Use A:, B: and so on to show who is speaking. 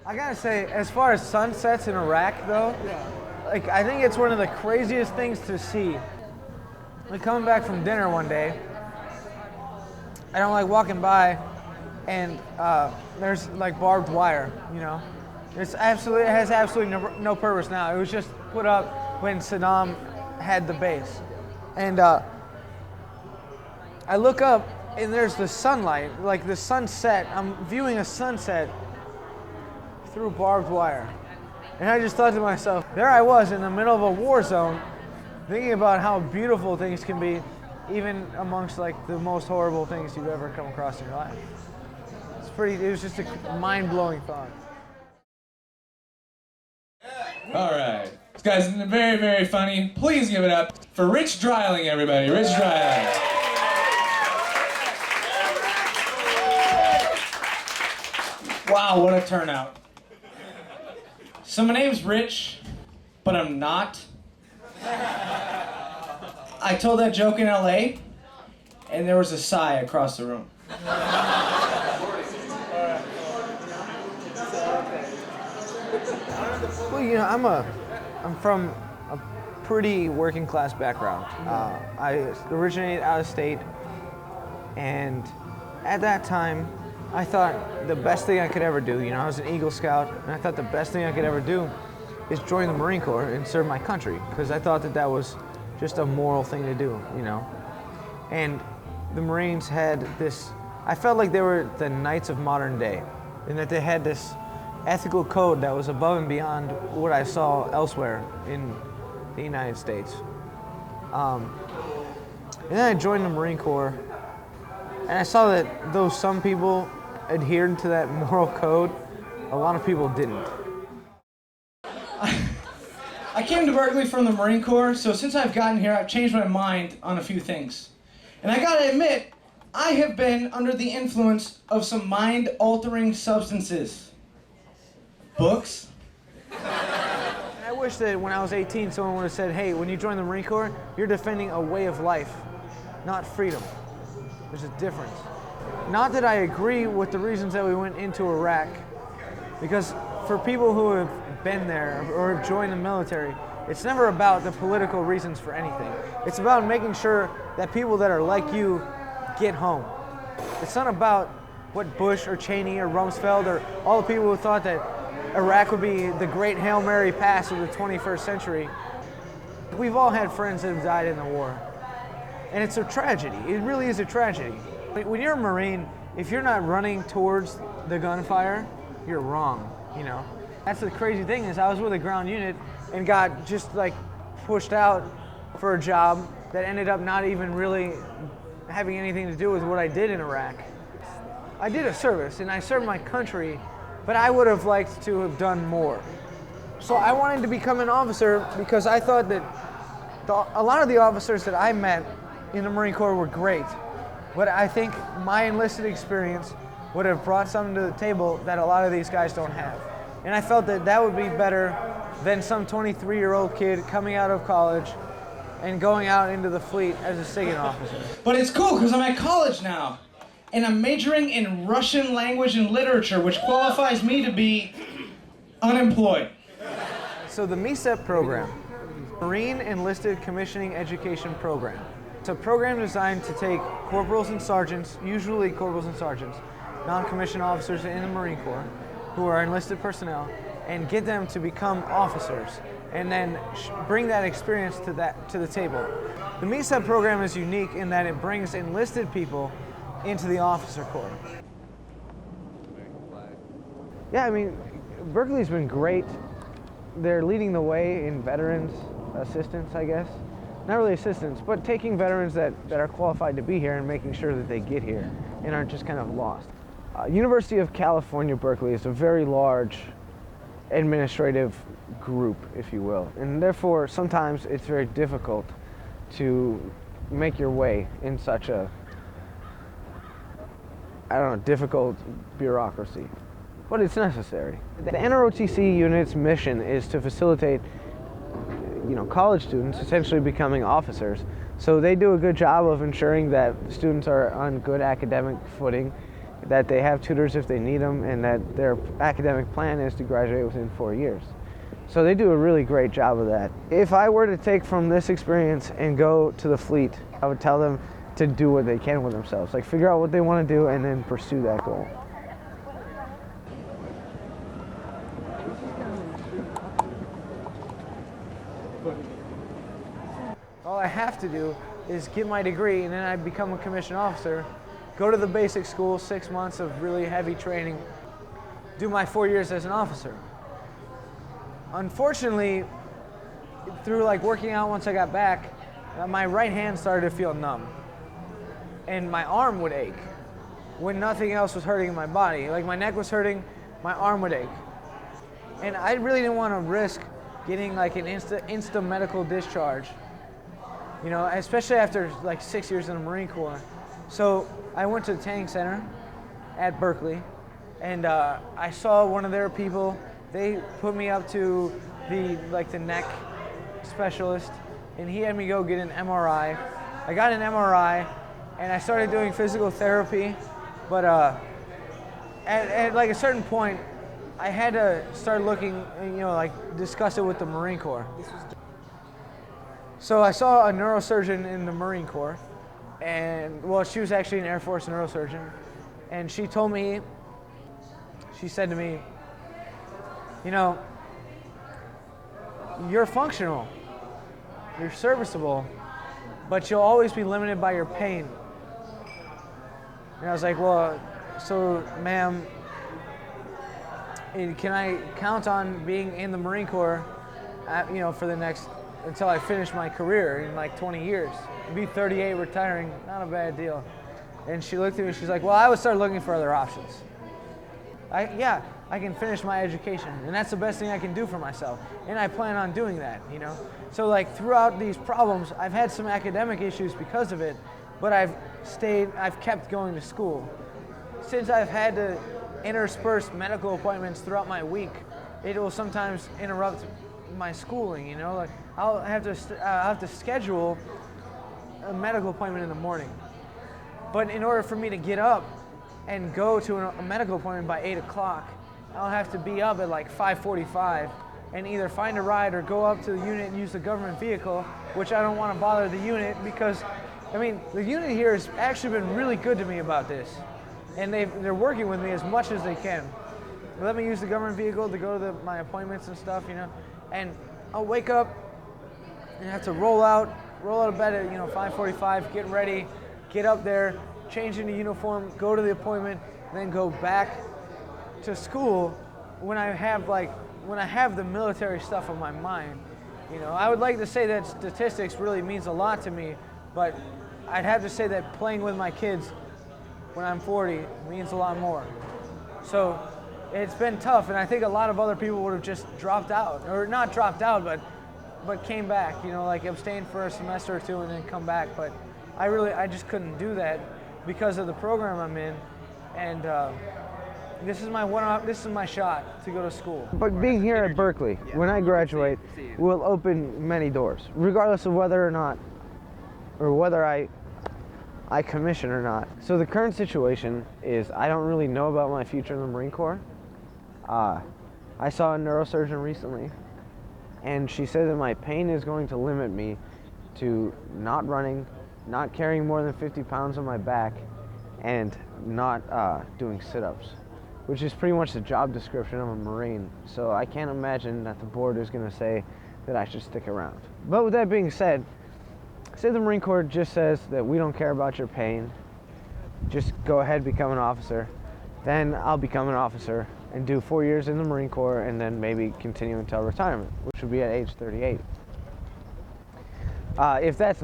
A: I gotta say, as far as sunsets in Iraq, though, like I think it's one of the craziest things to see. Like coming back from dinner one day, and I'm like walking by, and there's like barbed wire. You know, it has absolutely no purpose now. It was just put up when Saddam had the base, and I look up and there's the sunlight, like the sunset. I'm viewing a sunset through barbed wire. And I just thought to myself, there I was in the middle of a war zone, thinking about how beautiful things can be, even amongst like the most horrible things you've ever come across in your life. It was just a mind-blowing thought.
B: All right. This guy's very, very funny. Please give it up for Rich Dreiling, everybody. Rich Dreiling. Wow, what a turnout. So my name's Rich, but I'm not. I told that joke in LA, and there was a sigh across the room.
A: Well, you know, I'm from a pretty working class background. I originated out of state, and at that time, I thought the best thing I could ever do, you know, I was an Eagle Scout, and I thought the best thing I could ever do is join the Marine Corps and serve my country, because I thought that was just a moral thing to do, you know. And the Marines had this, I felt like they were the knights of modern day, and that they had this ethical code that was above and beyond what I saw elsewhere in the United States. And then I joined the Marine Corps, and I saw that though some people adhered to that moral code, a lot of people didn't.
B: I came to Berkeley from the Marine Corps, so since I've gotten here, I've changed my mind on a few things. And I gotta admit, I have been under the influence of some mind-altering substances. Books.
A: I wish that when I was 18, someone would have said, hey, when you join the Marine Corps, you're defending a way of life, not freedom. There's a difference. Not that I agree with the reasons that we went into Iraq, because for people who have been there or have joined the military, it's never about the political reasons for anything. It's about making sure that people that are like you get home. It's not about what Bush or Cheney or Rumsfeld or all the people who thought that Iraq would be the great Hail Mary pass of the 21st century. We've all had friends that have died in the war. And it's a tragedy. It really is a tragedy. When you're a Marine, if you're not running towards the gunfire, you're wrong, you know. That's the crazy thing is I was with a ground unit and got just like pushed out for a job that ended up not even really having anything to do with what I did in Iraq. I did a service and I served my country, but I would have liked to have done more. So I wanted to become an officer because I thought that a lot of the officers that I met in the Marine Corps were great, but I think my enlisted experience would have brought something to the table that a lot of these guys don't have. And I felt that that would be better than some 23-year-old kid coming out of college and going out into the fleet as a SIGINT officer.
B: But it's cool because I'm at college now, and I'm majoring in Russian language and literature, which qualifies me to be unemployed.
A: So the MECEP program, Marine Enlisted Commissioning Education Program. It's a program designed to take corporals and sergeants, usually corporals and sergeants, non-commissioned officers in the Marine Corps, who are enlisted personnel, and get them to become officers, and then bring that experience to the table. The MECEP program is unique in that it brings enlisted people into the officer corps. Yeah, I mean, Berkeley's been great. They're leading the way in veterans assistance, I guess. Not really assistance, but taking veterans that are qualified to be here and making sure that they get here and aren't just kind of lost. University of California, Berkeley is a very large administrative group, if you will, and therefore sometimes it's very difficult to make your way in such a, difficult bureaucracy, but it's necessary. The NROTC unit's mission is to facilitate, college students essentially becoming officers. So they do a good job of ensuring that students are on good academic footing that they have tutors if they need them, and that their academic plan is to graduate within 4 years. So they do a really great job of that. If I were to take from this experience and go to the fleet, I would tell them to do what they can with themselves. Like, figure out what they want to do and then pursue that goal. All I have to do is get my degree, and then I become a commissioned officer, go to the basic school, 6 months of really heavy training, do my 4 years as an officer. Unfortunately, through like working out once I got back, my right hand started to feel numb, and my arm would ache when nothing else was hurting in my body. Like, my neck was hurting, my arm would ache. And I really didn't want to risk getting like an insta medical discharge, you know, especially after like 6 years in the Marine Corps. So I went to the Tanning Center at Berkeley, and I saw one of their people. They put me up to the neck specialist, and he had me go get an MRI. I got an MRI, and I started doing physical therapy, but at like a certain point, I had to start looking, you know, like discuss it with the Marine Corps. So I saw a neurosurgeon in the Marine Corps, and well, she was actually an Air Force neurosurgeon, and she said to me, you know, you're functional, you're serviceable, but you'll always be limited by your pain. And I was like, well, so ma'am, can I count on being in the Marine Corps, you know, for the next, until I finish my career in like 20 years? Be 38, retiring, not a bad deal. And she looked at me, she's like, well, I would start looking for other options. Yeah, I can finish my education, and that's the best thing I can do for myself, and I plan on doing that, you know? So like throughout these problems, I've had some academic issues because of it, but I've kept going to school. Since I've had to intersperse medical appointments throughout my week, it will sometimes interrupt my schooling, you know? Like, I'll have to schedule a medical appointment in the morning. But in order for me to get up and go to a medical appointment by 8 o'clock, I'll have to be up at like 5:45 and either find a ride or go up to the unit and use the government vehicle, which I don't want to bother the unit because, I mean, the unit here has actually been really good to me about this. And they're working with me as much as they can. They let me use the government vehicle to go to my appointments and stuff, you know. And I'll wake up and have to roll out of bed at, you know, 5:45, get ready, get up there, change into uniform, go to the appointment, then go back to school when I have the military stuff on my mind. You know, I would like to say that statistics really means a lot to me, but I'd have to say that playing with my kids when I'm 40 means a lot more. So it's been tough, and I think a lot of other people would have just dropped out, or not dropped out, but came back, you know, like abstained for a semester or two and then come back. But I just couldn't do that because of the program I'm in, and this is my shot to go to school. But being here at Berkeley, when I graduate, will open many doors, regardless of whether I commission or not. So the current situation is I don't really know about my future in the Marine Corps. I saw a neurosurgeon recently, and she said that my pain is going to limit me to not running, not carrying more than 50 pounds on my back, and not doing sit-ups, which is pretty much the job description of a Marine. So I can't imagine that the board is going to say that I should stick around. But with that being said, say the Marine Corps just says that we don't care about your pain, just go ahead, become an officer. Then I'll become an officer and do 4 years in the Marine Corps, and then maybe continue until retirement, which would be at age 38. If that's